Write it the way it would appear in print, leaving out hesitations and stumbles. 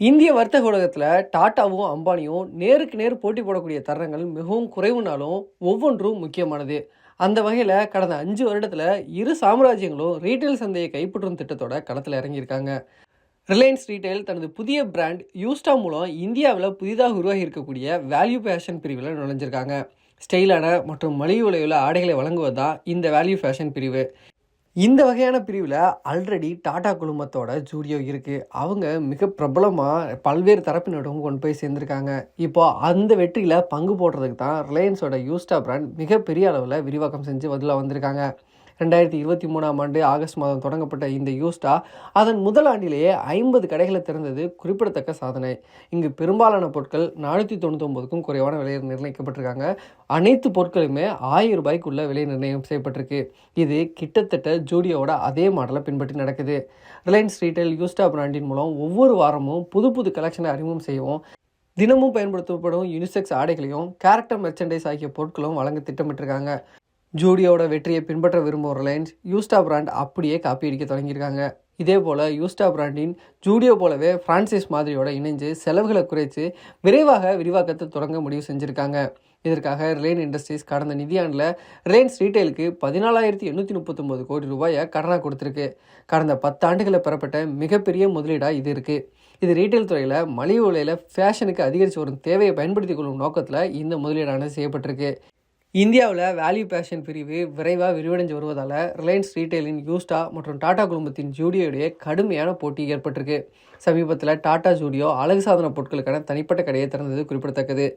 இந்திய வர்த்தக உலகத்தில் டாட்டாவும் அம்பானியும் நேருக்கு நேர் போட்டி போடக்கூடிய தருணங்கள் மிகவும் குறைவுனாலும் ஒவ்வொன்றும் முக்கியமானது. அந்த வகையில் கடந்த 5 வருடத்தில் இரு சாம்ராஜ்யங்களும் ரீட்டைல் சந்தையை கைப்பற்றும் திட்டத்தோட களத்தில் இறங்கியிருக்காங்க. ரிலையன்ஸ் ரீட்டைல் தனது புதிய பிராண்ட் யூஸ்டா மூலம் இந்தியாவில் புதிதாக உருவாகி இருக்கக்கூடிய வேல்யூ ஃபேஷன் பிரிவில் நுழைஞ்சிருக்காங்க. ஸ்டைலான மற்றும் மலிவு விலையுள்ள ஆடைகளை வழங்குவது தான் இந்த வேல்யூ ஃபேஷன் பிரிவு. இந்த வகையான பிரிவில் ஆல்ரெடி டாடா குழுமத்தோட ஜூடியோ இருக்குது. அவங்க மிக பிரபலமாக பல்வேறு தரப்பினரும் கொண்டு போய் சேர்ந்துருக்காங்க. இப்போ அந்த வெற்றியில் பங்கு போடுறதுக்கு தான் ரிலையன்ஸோட யூஸ்டா பிராண்ட் மிகப்பெரிய அளவில் விரிவாக்கம் செஞ்சு பதிலாக வந்திருக்காங்க. 2023ஆம் ஆண்டு ஆகஸ்ட் மாதம் தொடங்கப்பட்ட இந்த யூஸ்டா அதன் முதல் ஆண்டிலேயே 50 கடைகளை திறந்தது குறிப்பிடத்தக்க சாதனை. இங்கு பெரும்பாலான பொருட்கள் 499க்கும் குறைவான விலையில் நிர்ணயிக்கப்பட்டிருக்காங்க. அனைத்து பொருட்களுமே 1000 ரூபாய்க்குள்ள விலை நிர்ணயம் செய்யப்பட்டிருக்கு. இது கிட்டத்தட்ட ஜூடியோவோட அதே மாடலை பின்பற்றி நடக்குது. ரிலையன்ஸ் ரீட்டைல் யூஸ்டா பிராண்டின் மூலம் ஒவ்வொரு வாரமும் புது புது கலெக்ஷனை அறிமுகம் செய்யவும், தினமும் பயன்படுத்தப்படும் யூனிசெக்ஸ் ஆடைகளையும் கேரக்டர் மெர்ச்சன்டைஸ் ஆகிய பொருட்களும் வழங்க திட்டமிட்டிருக்காங்க. ஜூடியோட வெற்றியை பின்பற்ற விரும்பும் ரிலையன்ஸ் யூஸ்டா பிராண்ட் அப்படியே காப்பி அடிக்க தொடங்கியிருக்காங்க. இதே போல் யூஸ்டா பிராண்டின் ஜூடியோ போலவே ஃப்ரான்சைஸ் மாதிரியோட இணைஞ்சு செலவுகளை குறைத்து விரைவாக விரிவாக்கத்தை தொடங்க முடிவு செஞ்சுருக்காங்க. இதற்காக ரிலையன்ஸ் இண்டஸ்ட்ரீஸ் கடந்த நிதியாண்டில் ரிலையன்ஸ் ரீட்டைலுக்கு 14,839 கோடி ரூபாயை கடனாக கொடுத்துருக்கு. கடந்த 10 ஆண்டுகளில் பெறப்பட்ட மிகப்பெரிய முதலீடாக இது இருக்குது. இது ரீட்டைல் துறையில் மலிவு விலையில் ஃபேஷனுக்கு அதிகரித்து வரும் தேவையை பயன்படுத்திக் கொள்ளும் நோக்கத்தில் இந்த முதலீடானது செய்யப்பட்டிருக்கு. இந்தியாவில் வேல்யூ ஃபேஷன் பிரிவு விரைவாக விரிவடைஞ்சு வருவதால் ரிலையன்ஸ் ரீட்டைலின் யூஸ்டா மற்றும் டாடா குழுமத்தின் ஜூடியோடைய கடுமையான போட்டி ஏற்பட்டிருக்கு. சமீபத்தில் டாடா ஜூடியோ அழகு சாதன பொருட்களுக்கான தனிப்பட்ட கடையை திறந்தது குறிப்பிடத்தக்கது.